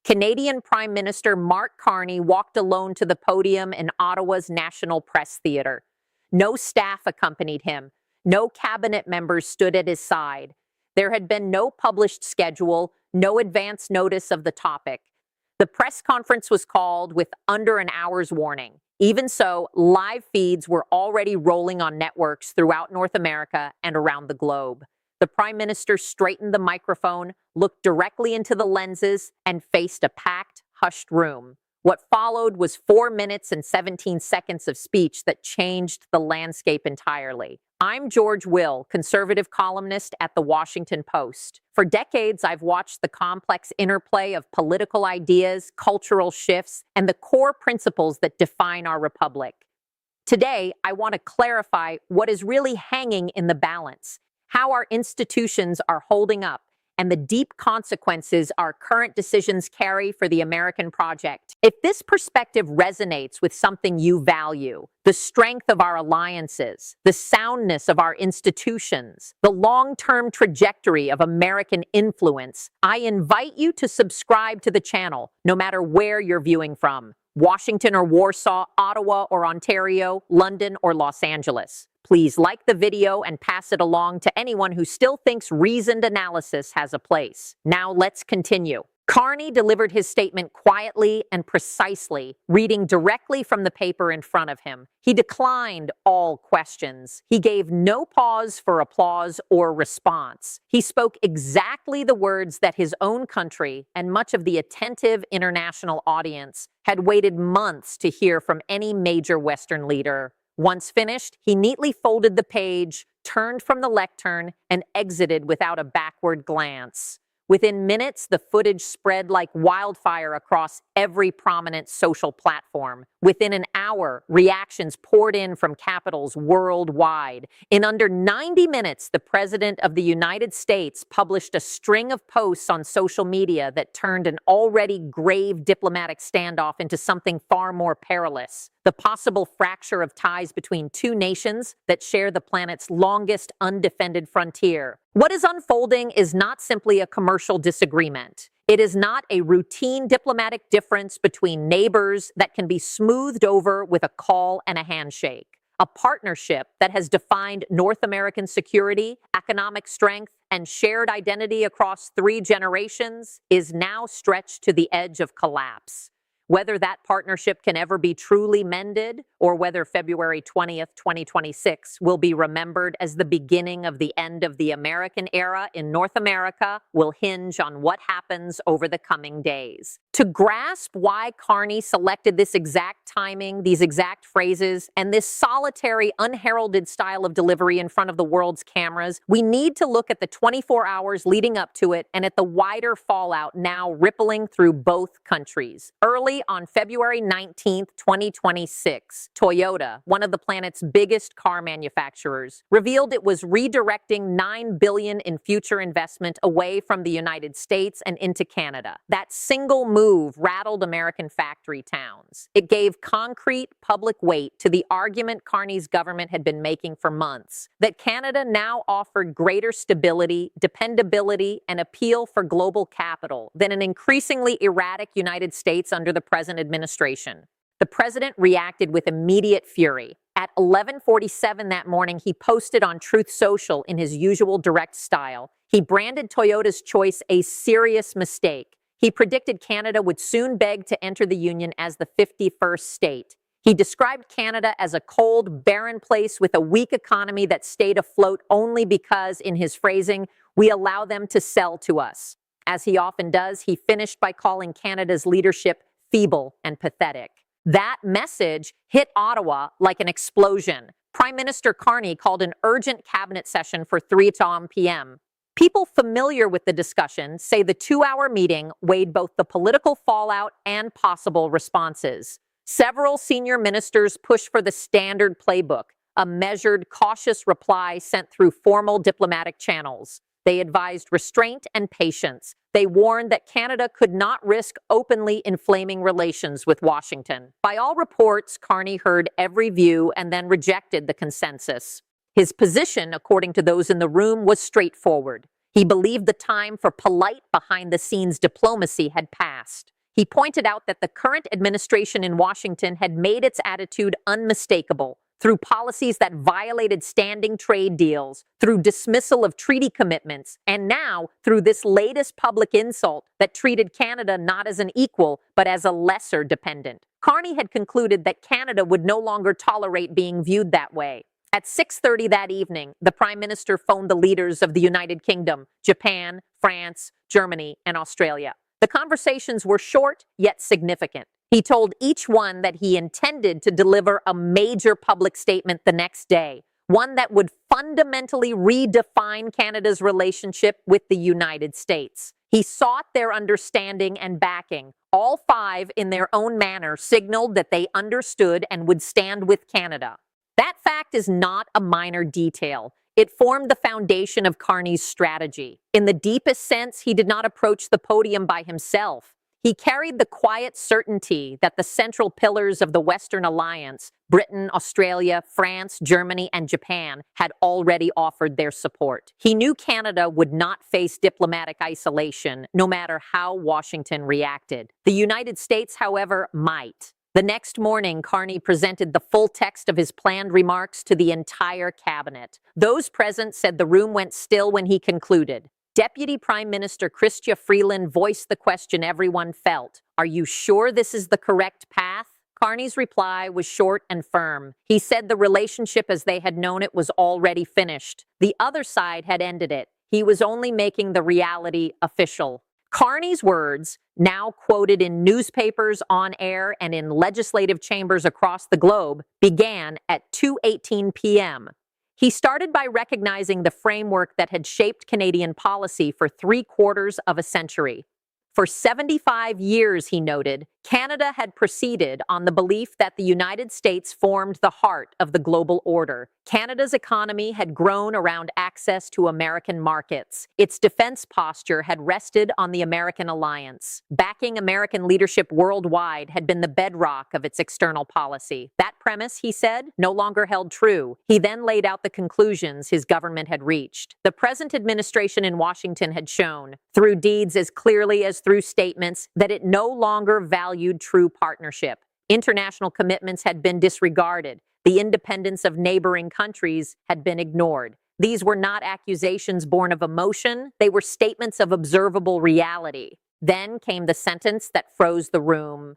Canadian Prime Minister Mark Carney walked alone to the podium in Ottawa's National Press Theatre. No staff accompanied him. No cabinet members stood at his side. There had been no published schedule, no advance notice of the topic. The press conference was called with under an hour's warning. Even so, live feeds were already rolling on networks throughout North America and around the globe. The Prime Minister straightened the microphone, looked directly into the lenses, and faced a packed, hushed room. What followed was 4 minutes and 17 seconds of speech that changed the landscape entirely. I'm George Will, conservative columnist at The Washington Post. For decades, I've watched the complex interplay of political ideas, cultural shifts, and the core principles that define our republic. Today, I want to clarify what is really hanging in the balance, how our institutions are holding up, and the deep consequences our current decisions carry for the American project. If this perspective resonates with something you value, the strength of our alliances, the soundness of our institutions, the long-term trajectory of American influence, I invite you to subscribe to the channel, no matter where you're viewing from: Washington or Warsaw, Ottawa or Ontario, London or Los Angeles. Please like the video and pass it along to anyone who still thinks reasoned analysis has a place. Now let's continue. Carney delivered his statement quietly and precisely, reading directly from the paper in front of him. He declined all questions. He gave no pause for applause or response. He spoke exactly the words that his own country and much of the attentive international audience had waited months to hear from any major Western leader. Once finished, he neatly folded the page, turned from the lectern, and exited without a backward glance. Within minutes, the footage spread like wildfire across every prominent social platform. Within an hour, reactions poured in from capitals worldwide. In under 90 minutes, the President of the United States published a string of posts on social media that turned an already grave diplomatic standoff into something far more perilous: the possible fracture of ties between two nations that share the planet's longest undefended frontier. What is unfolding is not simply a commercial disagreement. It is not a routine diplomatic difference between neighbors that can be smoothed over with a call and a handshake. A partnership that has defined North American security, economic strength, and shared identity across 3 generations is now stretched to the edge of collapse. Whether that partnership can ever be truly mended, or whether February 20th, 2026 will be remembered as the beginning of the end of the American era in North America, will hinge on what happens over the coming days. To grasp why Carney selected this exact timing, these exact phrases, and this solitary, unheralded style of delivery in front of the world's cameras, we need to look at the 24 hours leading up to it and at the wider fallout now rippling through both countries. Early on February 19th, 2026, Toyota, one of the planet's biggest car manufacturers, revealed it was redirecting $9 billion in future investment away from the United States and into Canada. That single move rattled American factory towns. It gave concrete public weight to the argument Carney's government had been making for months, that Canada now offered greater stability, dependability, and appeal for global capital than an increasingly erratic United States under the present administration. The president reacted with immediate fury. At 11:47 that morning, he posted on Truth Social in his usual direct style. He branded Toyota's choice a serious mistake. He predicted Canada would soon beg to enter the Union as the 51st state. He described Canada as a cold, barren place with a weak economy that stayed afloat only because, in his phrasing, we allow them to sell to us. As he often does, he finished by calling Canada's leadership feeble and pathetic. That message hit Ottawa like an explosion. Prime Minister Carney called an urgent cabinet session for 3 p.m. People familiar with the discussion say the 2-hour meeting weighed both the political fallout and possible responses. Several senior ministers pushed for the standard playbook, a measured, cautious reply sent through formal diplomatic channels. They advised restraint and patience. They warned that Canada could not risk openly inflaming relations with Washington. By all reports, Carney heard every view and then rejected the consensus. His position, according to those in the room, was straightforward. He believed the time for polite behind-the-scenes diplomacy had passed. He pointed out that the current administration in Washington had made its attitude unmistakable through policies that violated standing trade deals, through dismissal of treaty commitments, and now through this latest public insult that treated Canada not as an equal, but as a lesser dependent. Carney had concluded that Canada would no longer tolerate being viewed that way. At 6:30 that evening, the Prime Minister phoned the leaders of the United Kingdom, Japan, France, Germany, and Australia. The conversations were short, yet significant. He told each one that he intended to deliver a major public statement the next day, one that would fundamentally redefine Canada's relationship with the United States. He sought their understanding and backing. All five, in their own manner, signaled that they understood and would stand with Canada. That fact is not a minor detail. It formed the foundation of Carney's strategy. In the deepest sense, he did not approach the podium by himself. He carried the quiet certainty that the central pillars of the Western Alliance, Britain, Australia, France, Germany, and Japan, had already offered their support. He knew Canada would not face diplomatic isolation, no matter how Washington reacted. The United States, however, might. The next morning, Carney presented the full text of his planned remarks to the entire cabinet. Those present said the room went still when he concluded. Deputy Prime Minister Chrystia Freeland voiced the question everyone felt. Are you sure this is the correct path? Carney's reply was short and firm. He said the relationship as they had known it was already finished. The other side had ended it. He was only making the reality official. Carney's words, now quoted in newspapers, on air, and in legislative chambers across the globe, began at 2:18 p.m. He started by recognizing the framework that had shaped Canadian policy for 3/4 of a century. For 75 years, he noted, Canada had proceeded on the belief that the United States formed the heart of the global order. Canada's economy had grown around access to American markets. Its defense posture had rested on the American alliance. Backing American leadership worldwide had been the bedrock of its external policy. That premise, he said, no longer held true. He then laid out the conclusions his government had reached. The present administration in Washington had shown, through deeds as clearly as through statements, that it no longer valued true partnership. International commitments had been disregarded. The independence of neighboring countries had been ignored. These were not accusations born of emotion. They were statements of observable reality. Then came the sentence that froze the room.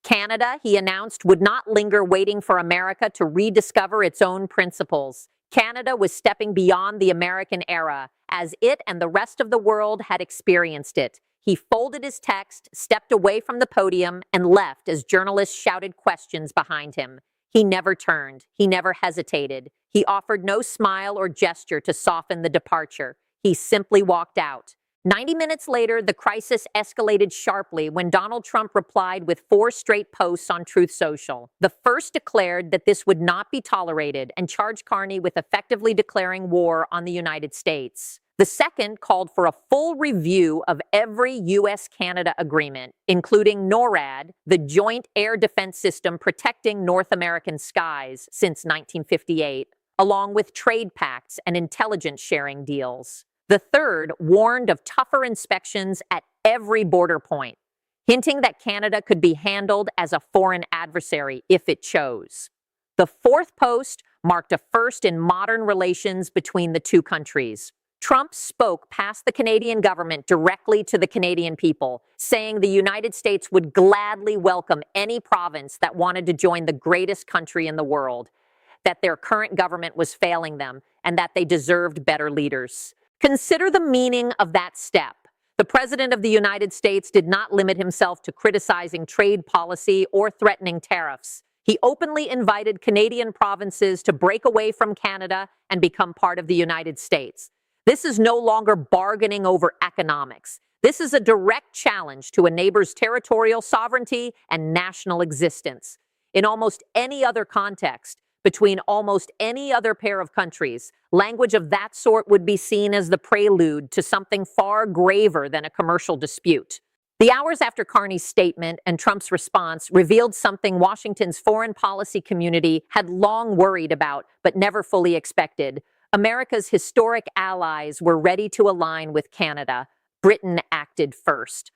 Canada, he announced, would not linger waiting for America to rediscover its own principles. Canada was stepping beyond the American era, as it and the rest of the world had experienced it. He folded his text, stepped away from the podium, and left as journalists shouted questions behind him. He never turned. He never hesitated. He offered no smile or gesture to soften the departure. He simply walked out. 90 minutes later, the crisis escalated sharply when Donald Trump replied with 4 straight posts on Truth Social. The first declared that this would not be tolerated and charged Carney with effectively declaring war on the United States. The second called for a full review of every U.S.-Canada agreement, including NORAD, the joint air defense system protecting North American skies since 1958, along with trade pacts and intelligence sharing deals. The third warned of tougher inspections at every border point, hinting that Canada could be handled as a foreign adversary if it chose. The fourth post marked a first in modern relations between the two countries. Trump spoke past the Canadian government directly to the Canadian people, saying the United States would gladly welcome any province that wanted to join the greatest country in the world, that their current government was failing them, and that they deserved better leaders. Consider the meaning of that step. The President of the United States did not limit himself to criticizing trade policy or threatening tariffs. He openly invited Canadian provinces to break away from Canada and become part of the United States. This is no longer bargaining over economics. This is a direct challenge to a neighbor's territorial sovereignty and national existence. In almost any other context, between almost any other pair of countries, language of that sort would be seen as the prelude to something far graver than a commercial dispute. The hours after Carney's statement and Trump's response revealed something Washington's foreign policy community had long worried about but never fully expected. America's historic allies were ready to align with Canada. Britain acted first.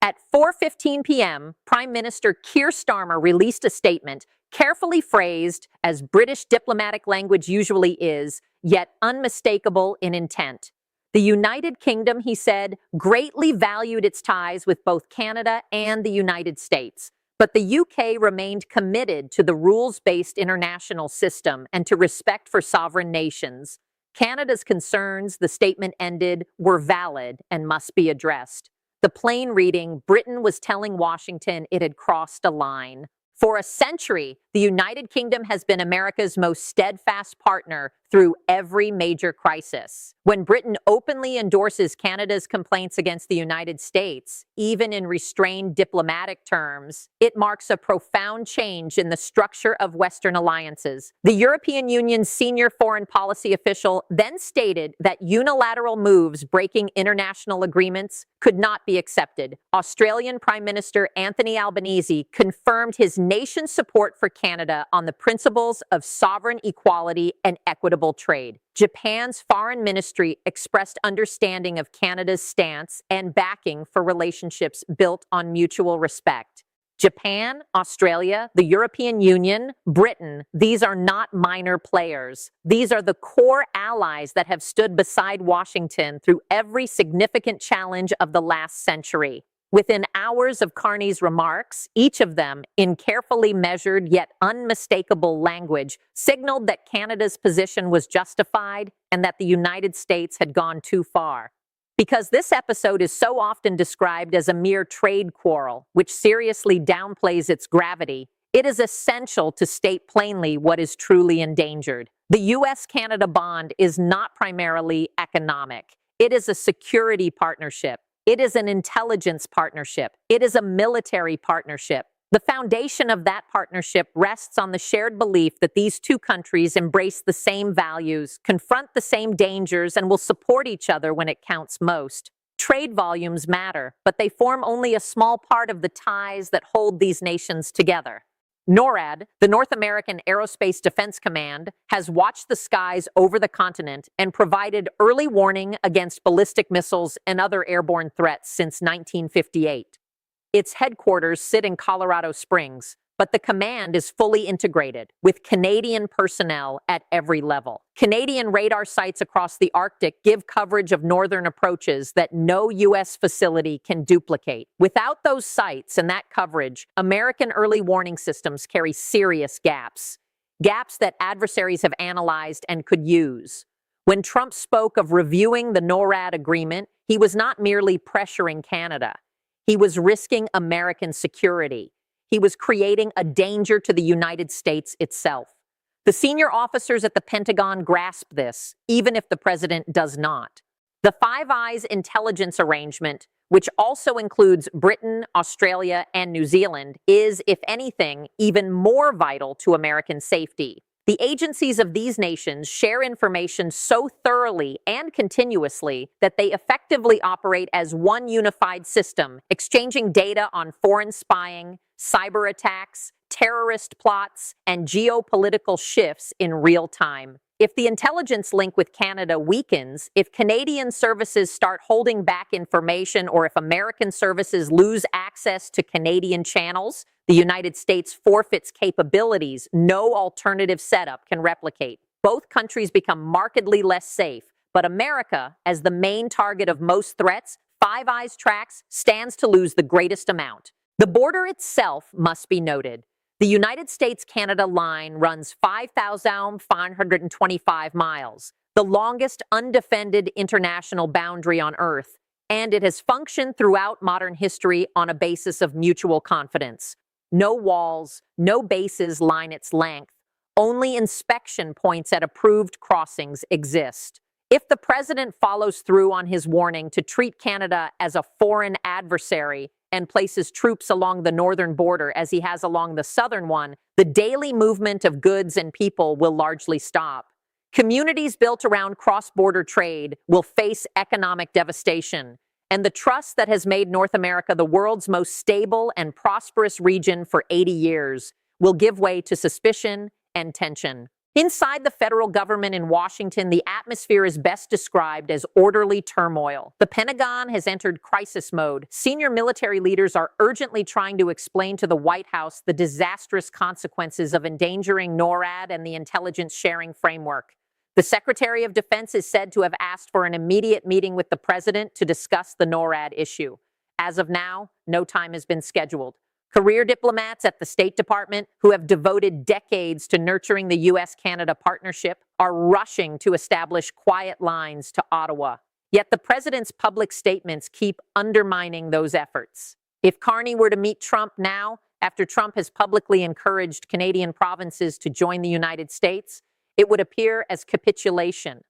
At 4:15 p.m., Prime Minister Keir Starmer released a statement carefully phrased, as British diplomatic language usually is, yet unmistakable in intent. The United Kingdom, he said, greatly valued its ties with both Canada and the United States, but the UK remained committed to the rules-based international system and to respect for sovereign nations. Canada's concerns, the statement ended, were valid and must be addressed. The plain reading, Britain was telling Washington it had crossed a line. For a century, the United Kingdom has been America's most steadfast partner through every major crisis. When Britain openly endorses Canada's complaints against the United States, even in restrained diplomatic terms, it marks a profound change in the structure of Western alliances. The European Union's senior foreign policy official then stated that unilateral moves breaking international agreements could not be accepted. Australian Prime Minister Anthony Albanese confirmed his nation's support for Canada on the principles of sovereign equality and equitable trade. Japan's foreign ministry expressed understanding of Canada's stance and backing for relationships built on mutual respect. Japan, Australia, the European Union, Britain, these are not minor players. These are the core allies that have stood beside Washington through every significant challenge of the last century. Within hours of Carney's remarks, each of them, in carefully measured yet unmistakable language, signaled that Canada's position was justified and that the United States had gone too far. Because this episode is so often described as a mere trade quarrel, which seriously downplays its gravity, it is essential to state plainly what is truly endangered. The U.S.-Canada bond is not primarily economic. It is a security partnership. It is an intelligence partnership. It is a military partnership. The foundation of that partnership rests on the shared belief that these two countries embrace the same values, confront the same dangers, and will support each other when it counts most. Trade volumes matter, but they form only a small part of the ties that hold these nations together. NORAD, the North American Aerospace Defense Command, has watched the skies over the continent and provided early warning against ballistic missiles and other airborne threats since 1958. Its headquarters sit in Colorado Springs, but the command is fully integrated, with Canadian personnel at every level. Canadian radar sites across the Arctic give coverage of northern approaches that no U.S. facility can duplicate. Without those sites and that coverage, American early warning systems carry serious gaps that adversaries have analyzed and could use. When Trump spoke of reviewing the NORAD agreement, he was not merely pressuring Canada. He was risking American security. He was creating a danger to the United States itself. The senior officers at the Pentagon grasp this, even if the president does not. The Five Eyes intelligence arrangement, which also includes Britain, Australia, and New Zealand, is, if anything, even more vital to American safety. The agencies of these nations share information so thoroughly and continuously that they effectively operate as one unified system, exchanging data on foreign spying, cyber attacks, terrorist plots, and geopolitical shifts in real time. If the intelligence link with Canada weakens, if Canadian services start holding back information, or if American services lose access to Canadian channels, the United States forfeits capabilities no alternative setup can replicate. Both countries become markedly less safe, but America, as the main target of most threats, Five Eyes tracks, stands to lose the greatest amount. The border itself must be noted. The United States-Canada line runs 5,525 miles, the longest undefended international boundary on Earth, and it has functioned throughout modern history on a basis of mutual confidence. No walls, no bases line its length. Only inspection points at approved crossings exist. If the president follows through on his warning to treat Canada as a foreign adversary and places troops along the northern border as he has along the southern one, the daily movement of goods and people will largely stop. Communities built around cross-border trade will face economic devastation, and the trust that has made North America the world's most stable and prosperous region for 80 years will give way to suspicion and tension. Inside the federal government in Washington, the atmosphere is best described as orderly turmoil. The Pentagon has entered crisis mode. Senior military leaders are urgently trying to explain to the White House the disastrous consequences of endangering NORAD and the intelligence sharing framework. The Secretary of Defense is said to have asked for an immediate meeting with the president to discuss the NORAD issue. As of now, no time has been scheduled. Career diplomats at the State Department, who have devoted decades to nurturing the U.S.-Canada partnership, are rushing to establish quiet lines to Ottawa. Yet the president's public statements keep undermining those efforts. If Carney were to meet Trump now, after Trump has publicly encouraged Canadian provinces to join the United States, it would appear as capitulation.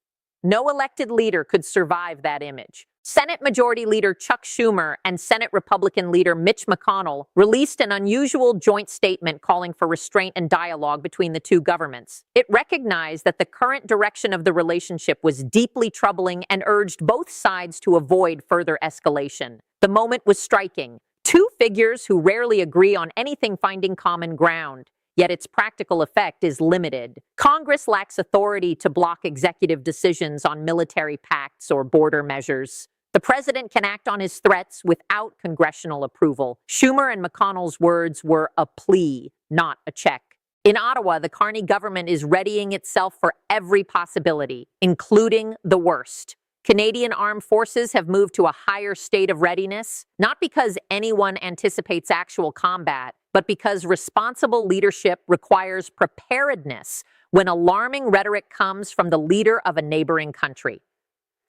No elected leader could survive that image. Senate Majority Leader Chuck Schumer and Senate Republican Leader Mitch McConnell released an unusual joint statement calling for restraint and dialogue between the two governments. It recognized that the current direction of the relationship was deeply troubling and urged both sides to avoid further escalation. The moment was striking. Two figures who rarely agree on anything finding common ground. Yet its practical effect is limited. Congress lacks authority to block executive decisions on military pacts or border measures. The president can act on his threats without congressional approval. Schumer and McConnell's words were a plea, not a check. In Ottawa, the Carney government is readying itself for every possibility, including the worst. Canadian armed forces have moved to a higher state of readiness, not because anyone anticipates actual combat, but because responsible leadership requires preparedness when alarming rhetoric comes from the leader of a neighboring country.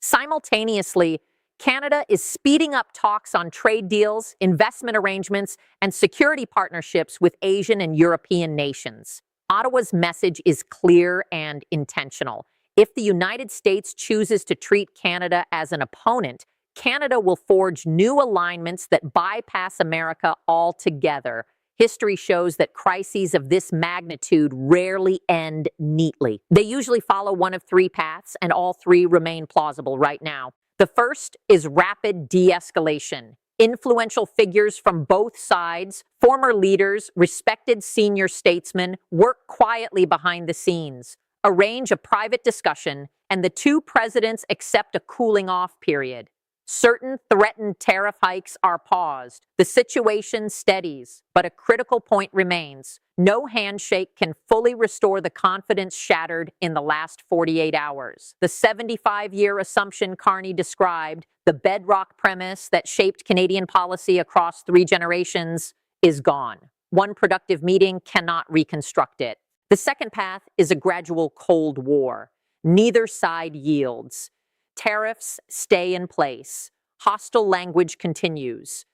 Simultaneously, Canada is speeding up talks on trade deals, investment arrangements, and security partnerships with Asian and European nations. Ottawa's message is clear and intentional. If the United States chooses to treat Canada as an opponent, Canada will forge new alignments that bypass America altogether. History shows that crises of this magnitude rarely end neatly. They usually follow one of three paths, and all three remain plausible right now. The first is rapid de-escalation. Influential figures from both sides, former leaders, respected senior statesmen, work quietly behind the scenes, arrange a private discussion, and the two presidents accept a cooling-off period. Certain threatened tariff hikes are paused. The situation steadies, but a critical point remains. No handshake can fully restore the confidence shattered in the last 48 hours. The 75-year assumption Carney described, the bedrock premise that shaped Canadian policy across 3 generations, is gone. One productive meeting cannot reconstruct it. The second path is a gradual Cold War. Neither side yields. Tariffs stay in place. Hostile language continues.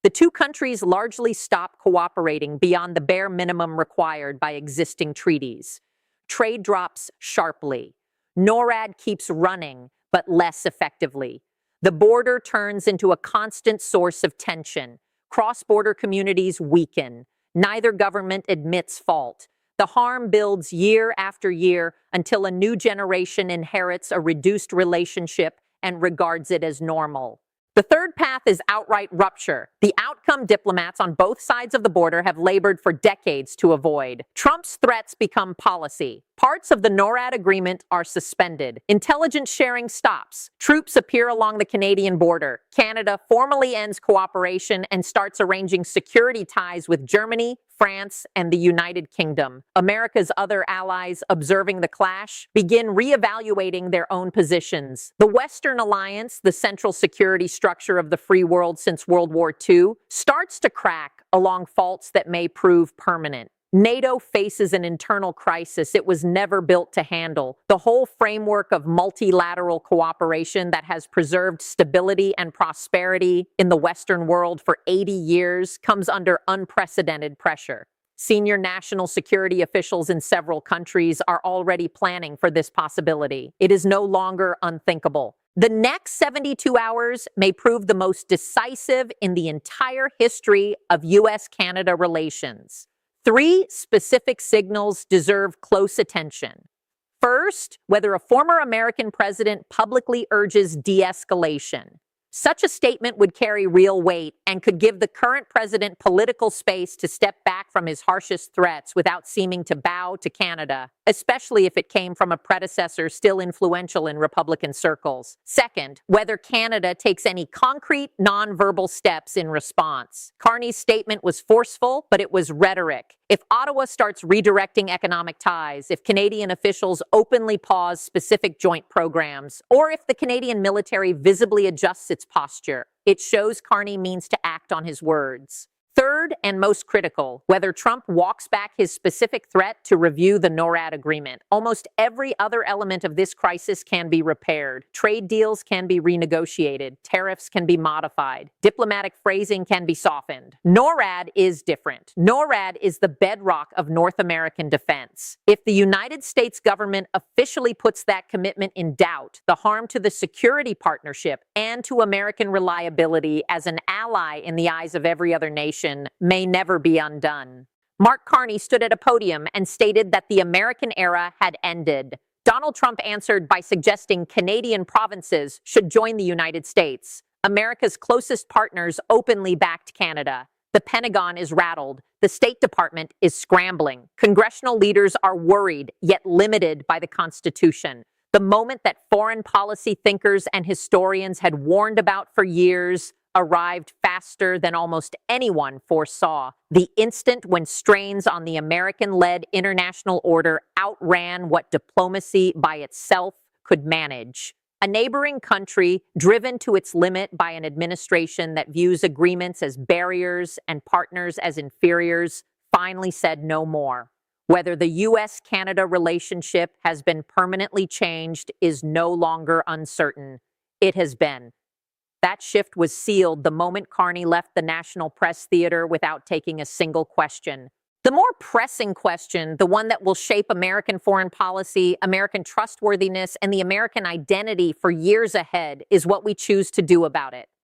The two countries largely stop cooperating beyond the bare minimum required by existing treaties. Trade drops sharply. NORAD keeps running, but less effectively. The border turns into a constant source of tension. Cross-border communities weaken. Neither government admits fault. The harm builds year after year until a new generation inherits a reduced relationship and regards it as normal. The third path is outright rupture, the outcome diplomats on both sides of the border have labored for decades to avoid. Trump's threats become policy. Parts of the NORAD agreement are suspended. Intelligence sharing stops. Troops appear along the Canadian border. Canada formally ends cooperation and starts arranging security ties with Germany, France, and the United Kingdom. America's other allies, observing the clash, begin reevaluating their own positions. The Western Alliance, the central security structure of the free world since World War II, starts to crack along faults that may prove permanent. NATO faces an internal crisis it was never built to handle. The whole framework of multilateral cooperation that has preserved stability and prosperity in the Western world for 80 years comes under unprecedented pressure. Senior national security officials in several countries are already planning for this possibility. It is no longer unthinkable. The next 72 hours may prove the most decisive in the entire history of U.S.-Canada relations. 3 specific signals deserve close attention. First, whether a former American president publicly urges de-escalation. Such a statement would carry real weight and could give the current president political space to step back from his harshest threats without seeming to bow to Canada. especially if it came from a predecessor still influential in Republican circles. Second, whether Canada takes any concrete, nonverbal steps in response. Carney's statement was forceful, but it was rhetoric. If Ottawa starts redirecting economic ties, if Canadian officials openly pause specific joint programs, or if the Canadian military visibly adjusts its posture, it shows Carney means to act on his words. Third, and most critical, whether Trump walks back his specific threat to review the NORAD agreement. Almost every other element of this crisis can be repaired. Trade deals can be renegotiated. Tariffs can be modified. Diplomatic phrasing can be softened. NORAD is different. NORAD is the bedrock of North American defense. If the United States government officially puts that commitment in doubt, the harm to the security partnership and to American reliability as an ally in the eyes of every other nation may never be undone. Mark Carney stood at a podium and stated that the American era had ended. Donald Trump answered by suggesting Canadian provinces should join the United States. America's closest partners openly backed Canada. The Pentagon is rattled. The State Department is scrambling. Congressional leaders are worried, yet limited by the Constitution. The moment that foreign policy thinkers and historians had warned about for years arrived faster than almost anyone foresaw. The instant when strains on the American-led international order outran what diplomacy by itself could manage. A neighboring country, driven to its limit by an administration that views agreements as barriers and partners as inferiors, finally said no more. Whether the U.S.-Canada relationship has been permanently changed is no longer uncertain. It has been. That shift was sealed the moment Carney left the National Press Theater without taking a single question. The more pressing question, the one that will shape American foreign policy, American trustworthiness, and the American identity for years ahead, is what we choose to do about it.